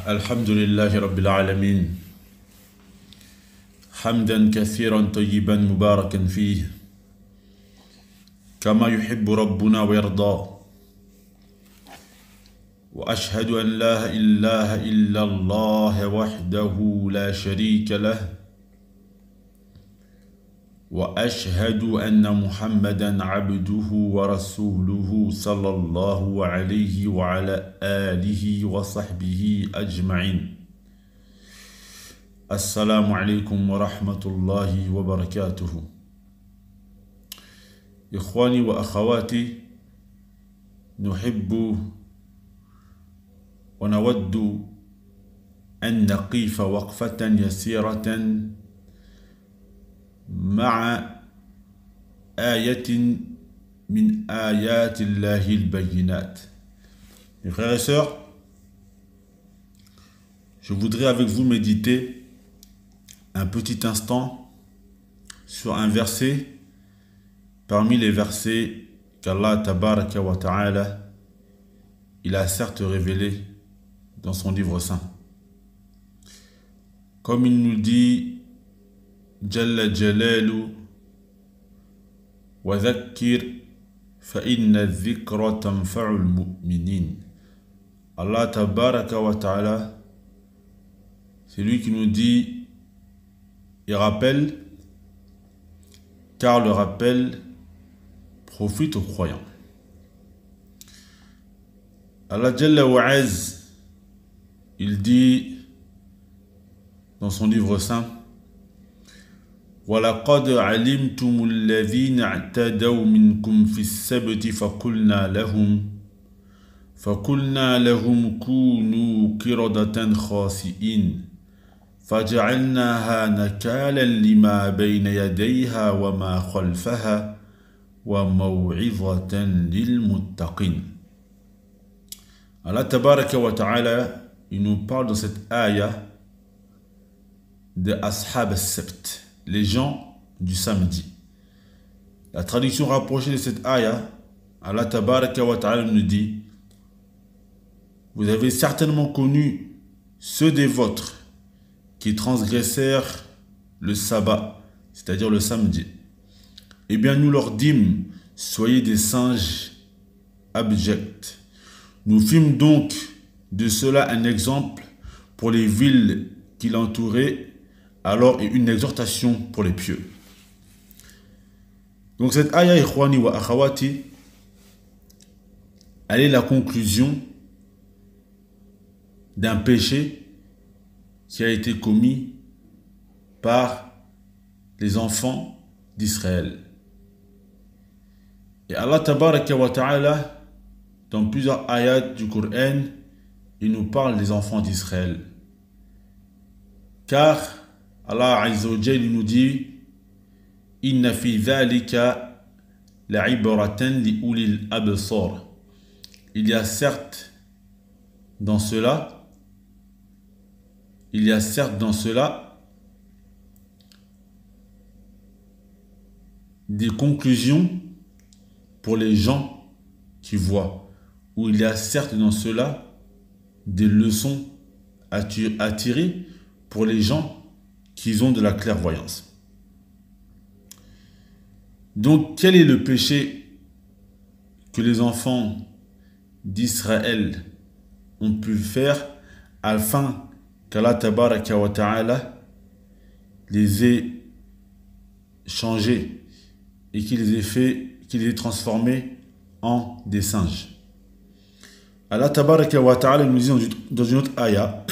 الحمد لله رب العالمين حمدا كثيرا طيبا مباركا فيه كما يحب ربنا ويرضى وأشهد أن لا إله إلا الله وحده لا شريك له وأشهد أن محمدا عبده ورسوله صلى الله عليه وعلى آله وصحبه أجمعين. السلام عليكم ورحمة الله وبركاته. إخواني وأخواتي، نحب ونود أن نقف وقفة يسيرة مع آية من آيات الله البينات. Mes frères et sœurs, je voudrais avec vous méditer un petit instant sur un verset parmi les versets qu'Allah Tabaraka wa Ta'ala il a certes révélé dans son livre saint. Comme il nous dit Jalla Jalalu wa dhakkir fa inna dhikra tanfa'ul mu'minin. Allah Tabaraka wa Ta'ala, c'est lui qui nous dit il rappelle, car le rappel profite aux croyants. Allah Jalla wa Az, il dit dans son livre saint وَلَقَدْ عَلِمْتُمُ الَّذِينَ اعْتَدَوْا مِنْكُمْ فِي السَّبْتِ فَقُلْنَا لَهُمْ كُونُوا قِرَدَةً خَاسِئِينَ فَجَعَلْنَاهَا نَكَالًا لِمَا بَيْنَ يَدَيْهَا وَمَا خَلْفَهَا وَمَوْعِظَةً لِلْمُتَّقِينَ. Allah Tabaraka wa Ta'ala, il nous parle dans cette ayah de Ashab al-Sabt, les gens du samedi. La traduction rapprochée de cette ayah, Allah Tabaraka wa Ta'ala nous dit: vous avez certainement connu ceux des vôtres qui transgressèrent le sabbat, c'est-à-dire le samedi. Eh bien nous leur dîmes: soyez des singes abjects. Nous fîmes donc de cela un exemple pour les villes qui l'entouraient, alors et une exhortation pour les pieux. Donc cette ayah, ikhwani wa akhawati, elle est la conclusion d'un péché qui a été commis par les enfants d'Israël. Et Allah Tabaraka wa Ta'ala, dans plusieurs ayats du Coran, il nous parle des enfants d'Israël. Car Allah Azza wa Jalla nous dit: Inna fi dhalika la'ibratan li ulil absar. Il y a certes dans cela des conclusions pour les gens qui voient, ou il y a certes dans cela des leçons à tirer pour les gens qui ont de la clairvoyance. Donc, quel est le péché que les enfants d'Israël ont pu faire afin qu'Allah Tabaraka wa Ta'ala les ait changés et qu'il les ait transformés en des singes? Allah Tabaraka wa Ta'ala nous dit dans une autre ayah,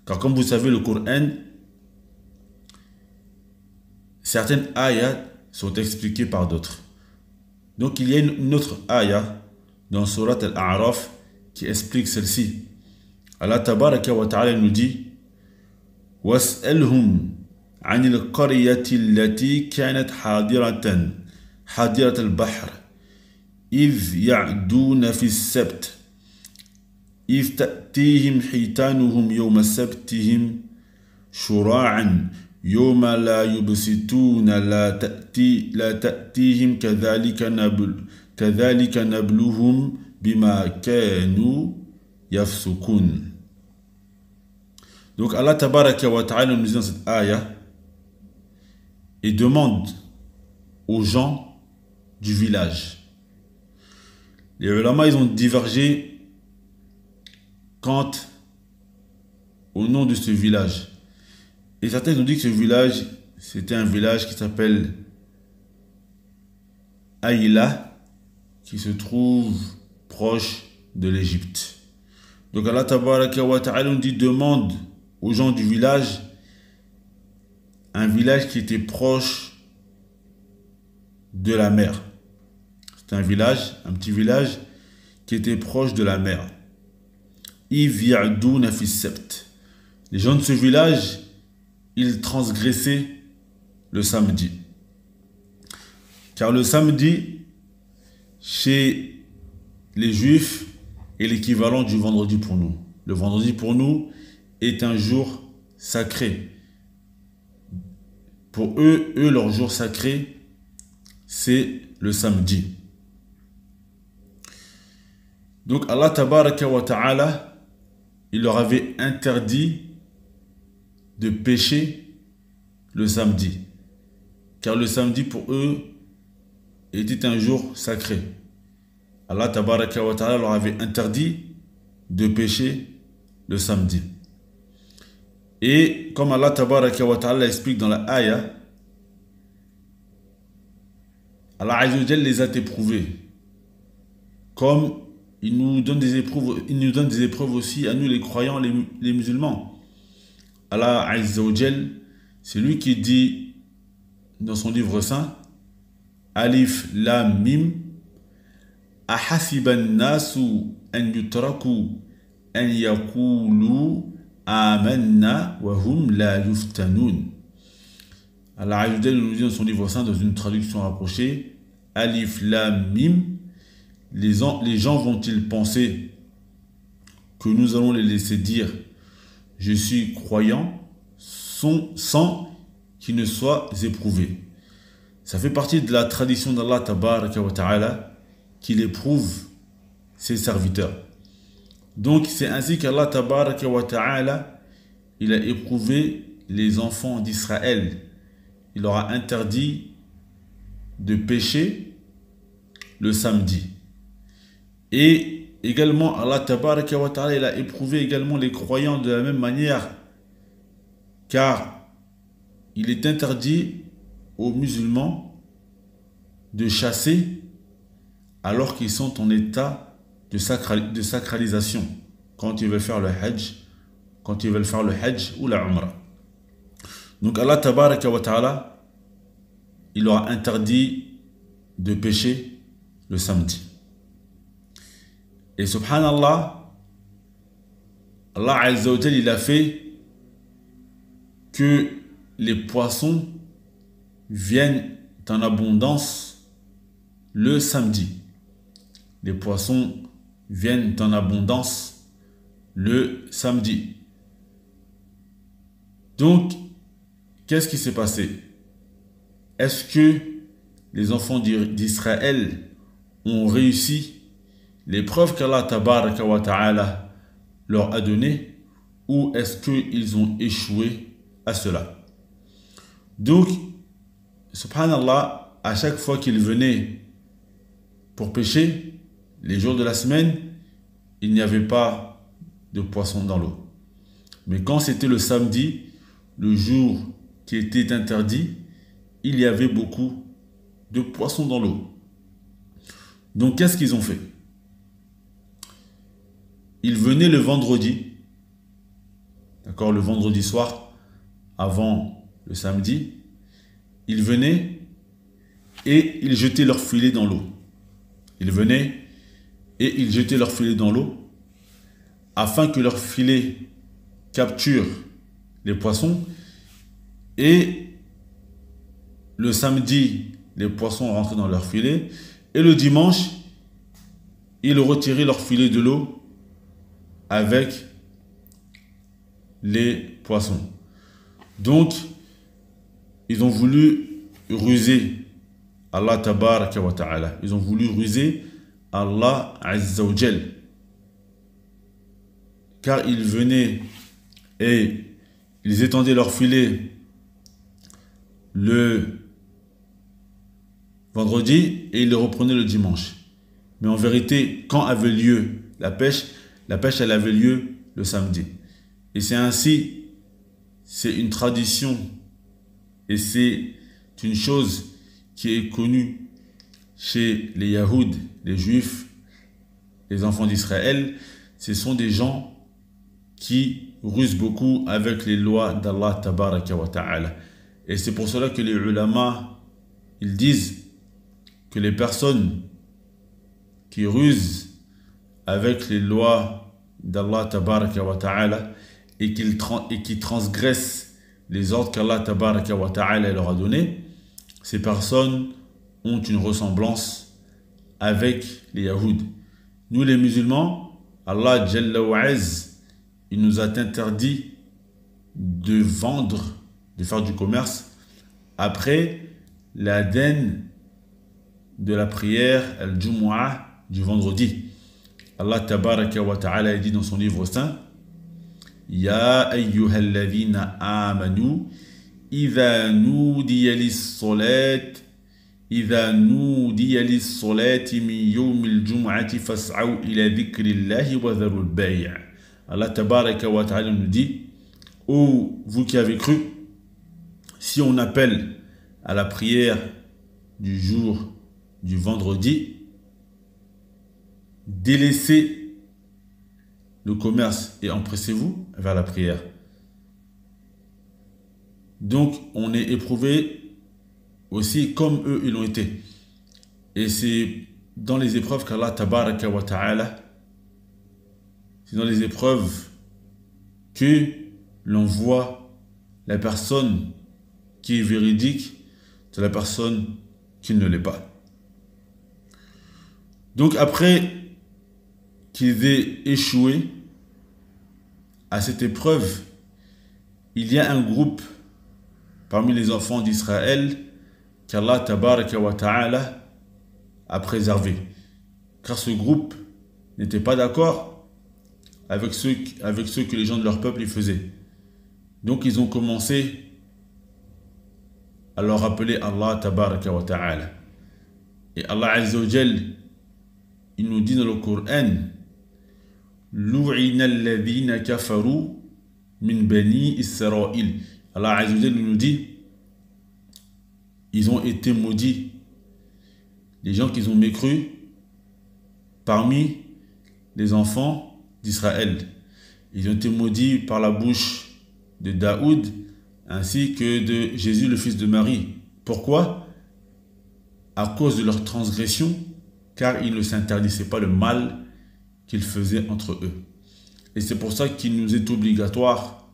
car comme vous savez, le Coran, certaines ayats sont expliquées par d'autres. Donc il y a une autre ayah dans Surat Al-A'raf qui explique celle-ci. Allah Tabaraka wa Ta'ala nous dit: وَاسْأَلْهُمْ عَنِ الْقَرْيَةِ الَّتِي كَانَتْ حَاضِرَةَ الْبَحْرِ إِذْ يَعْدُونَ فِي السَّبْتِ إِذْ تَأْتِيهِمْ حِيتَانُهُمْ يَوْمَ سَبْتِهِمْ شُرَاعًا يوم لا يبسطون لا تأتيهم كذلك نبلوهم بما كانوا يفسقون. Donc Allah tabaraka wa ta'ala nous dit dans cette ayah et demande aux gens du village. Les ulama, ils ont divergé quant au nom de ce village. Et certains ont dit que ce village, c'était un village qui s'appelle Aïla, qui se trouve proche de l'Égypte. Donc Allah tabaraka wa ta'ala nous dit demande aux gens du village, un village qui était proche de la mer. C'est un village, un petit village qui était proche de la mer. If ya'duna fi sabt. Les gens de ce village, ils transgressaient le samedi. Car le samedi, chez les Juifs, est l'équivalent du vendredi pour nous. Le vendredi pour nous est un jour sacré. Pour eux, leur jour sacré, c'est le samedi. Donc Allah tabaraka wa ta'ala, il leur avait interdit de pécher le samedi. Car le samedi pour eux était un jour sacré. Allah tabaraka wa ta'ala leur avait interdit de pécher le samedi. Et comme Allah tabaraka wa ta'ala explique dans la ayah, Allah azza wa jalla les a éprouvés. Comme il nous donne des épreuves aussi à nous les croyants, les musulmans. Allah azza wa jalla, c'est lui qui dit dans son livre saint, Alif Lam Mim, Ahasiban nasu an yutraku an yaqulu amanna wa hum la yuftanun. Allah azza wa jalla nous dit dans son livre saint, dans une traduction rapprochée, Alif Lam Mim, les gens vont-ils penser que nous allons les laisser dire je suis croyant sans qu'ils ne soient éprouvés. Ça fait partie de la tradition d'Allah tabaraka wa ta'ala qu'il éprouve ses serviteurs. Donc c'est ainsi qu'Allah tabaraka wa ta'ala il a éprouvé les enfants d'Israël. Il leur a interdit de pécher le samedi. Et également Allah tabaraka wa ta'ala il a éprouvé également les croyants de la même manière, car il est interdit aux musulmans de chasser alors qu'ils sont en état de sacralisation, quand ils veulent faire le hajj, ou la umrah. Donc Allah tabaraka wa ta'ala il leur a interdit de pécher le samedi. Et subhanallah, Allah azza wa jalla il a fait que les poissons viennent en abondance le samedi. Les poissons viennent en abondance le samedi. Donc, qu'est-ce qui s'est passé? Est-ce que les enfants d'Israël ont réussi l'épreuve qu'Allah tabaraka wa ta'ala leur a donnée, ou est-ce qu'ils ont échoué à cela? Donc, subhanallah, à chaque fois qu'ils venaient pour pêcher, les jours de la semaine, il n'y avait pas de poisson dans l'eau. Mais quand c'était le samedi, le jour qui était interdit, il y avait beaucoup de poissons dans l'eau. Donc, qu'est-ce qu'ils ont fait? Ils venaient le vendredi, d'accord, le vendredi soir, avant le samedi, ils venaient et ils jetaient leur filet dans l'eau. Ils venaient et ils jetaient leur filet dans l'eau afin que leur filet capture les poissons, et le samedi, les poissons rentraient dans leur filet, et le dimanche, ils retiraient leur filet de l'eau avec les poissons. Donc, ils ont voulu ruser Allah tabaraka wa ta'ala. Ils ont voulu ruser Allah azza wa jal. Car ils venaient et ils étendaient leur filet le vendredi et ils le reprenaient le dimanche. Mais en vérité, quand avait lieu la pêche elle avait lieu le samedi. Et c'est ainsi, c'est une tradition et c'est une chose qui est connue chez les Yahoud, les Juifs, les enfants d'Israël. Ce sont des gens qui rusent beaucoup avec les lois d'Allah tabaraka wa ta'ala. Et c'est pour cela que les ulama, ils disent que les personnes qui rusent avec les lois d'Allah tabaraka wa ta'ala et qui transgressent les ordres qu'Allah tabaraka wa ta'ala leur a donnés, ces personnes ont une ressemblance avec les Yahoud. Nous les musulmans, Allah Jalla wa Az, il nous a interdit de vendre, de faire du commerce après l'adhan de la prière al-Jumu'ah du vendredi. Allah tabaraka wa ta'ala dit dans son livre saint: Ya ayyuhalladhina amanu idha nudiya lis-salat min yawmil jumu'ati fas'aw ila dhikrillahi wa dharul bay'. Allah tabaraka wa ta'ala nous dit: ô vous qui avez cru, si on appelle à la prière du jour du vendredi, délaissez le commerce et empressez-vous vers la prière. Donc on est éprouvé aussi comme eux ils l'ont été. Et c'est dans les épreuves qu'Allah tabaraka wa ta'ala, c'est dans les épreuves que l'on voit la personne qui est véridique de la personne qui ne l'est pas. Donc après qu'ils aient échoué à cette épreuve, il y a un groupe parmi les enfants d'Israël qu'Allah tabaraka wa ta'ala a préservé. Car ce groupe n'était pas d'accord avec ceux que les gens de leur peuple y faisaient. Donc ils ont commencé à leur appeler Allah tabaraka wa ta'ala. Et Allah azza wa jal, il nous dit dans le Coran: Lu'ina alladhina kafaru min bani Israël. Allah azza wa jal nous dit: ils ont été maudits, les gens qui ont mécru parmi les enfants d'Israël. Ils ont été maudits par la bouche de Daoud ainsi que de Jésus le fils de Marie. Pourquoi? À cause de leur transgression, car ils ne s'interdisaient pas le mal qu'ils faisaient entre eux. Et c'est pour ça qu'il nous est obligatoire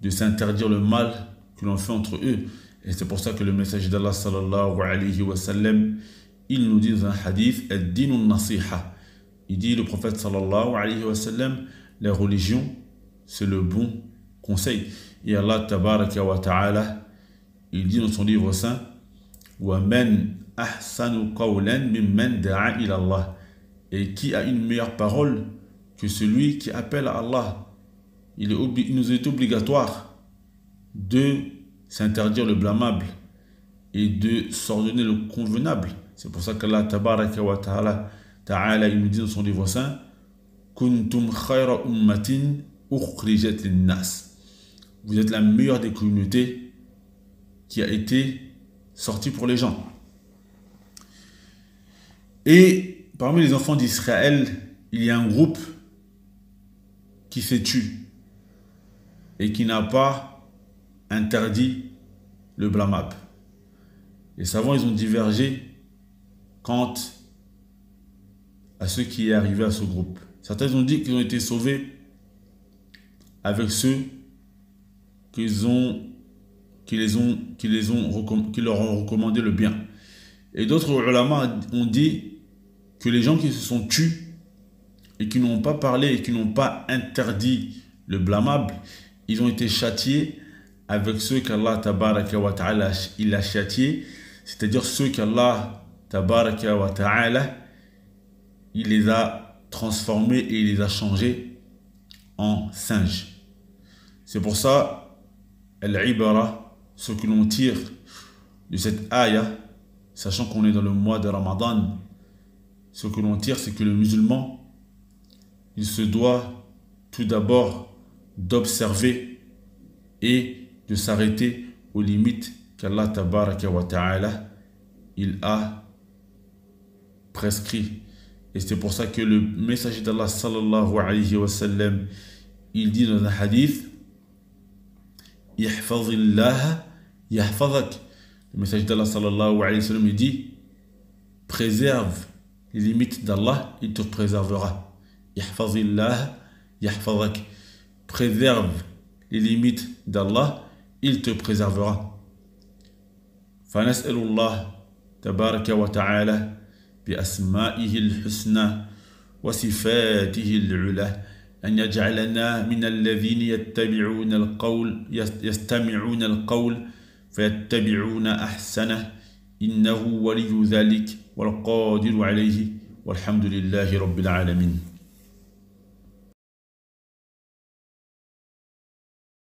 de s'interdire le mal que l'on fait entre eux. Et c'est pour ça que le messager d'Allah sallallahu alayhi wa sallam, il nous dit dans un hadith: ad-dinu nasiha. Il dit, le prophète sallallahu alayhi wa sallam, la religion, c'est le bon conseil. Et Allah tabaraka wa ta'ala, il dit dans son livre saint: wa man ahsanu qawlan mimman da'a ila Allah. Et qui a une meilleure parole que celui qui appelle à Allah? Il nous est obligatoire de s'interdire le blâmable et de s'ordonner le convenable. C'est pour ça qu'Allah tabaraka wa ta'ala, il nous dit dans son livre saint: kuntum khayra ummatin ukhrijat lin-nas. Vous êtes la meilleure des communautés qui a été sortie pour les gens. Et parmi les enfants d'Israël, il y a un groupe qui s'est tué et qui n'a pas interdit le blâmable. Les savants, ils ont divergé quant à ce qui est arrivé à ce groupe. Certains ont dit qu'ils ont été sauvés avec ceux qui leur ont recommandé le bien. Et d'autres ulama ont dit que les gens qui se sont tués et qui n'ont pas parlé et qui n'ont pas interdit le blâmable, ils ont été châtiés avec ceux qu'Allah tabaraka wa ta'ala il a châtiés, c'est-à-dire ceux qu'Allah tabaraka wa ta'ala il les a transformés et il les a changés en singes. C'est pour ça al-ibara, ce que l'on tire de cette ayah, sachant qu'on est dans le mois de Ramadan, ce que l'on tire, c'est que le musulman, il se doit tout d'abord d'observer et de s'arrêter aux limites qu'Allah tabaraka wa ta'ala il a prescrit. Et c'est pour ça que le messager d'Allah sallallahu alayhi wa sallam, il dit dans un hadith, Ihfazillah yahfazak. Le messager d'Allah sallallahu alayhi wa sallam, il dit, préserve les limites d'Allah, il te préservera. Ihfazillah yahfazak. Préserve les limites d'Allah, il te préservera. فنسأل الله تبارك وتعالى بأسمائه الحسنى وصفاته العلى أن يجعلنا من الذين يستمعون القول فيتبعون أحسنه إنه ولي ذلك والقادر عليه والحمد لله رب العالمين.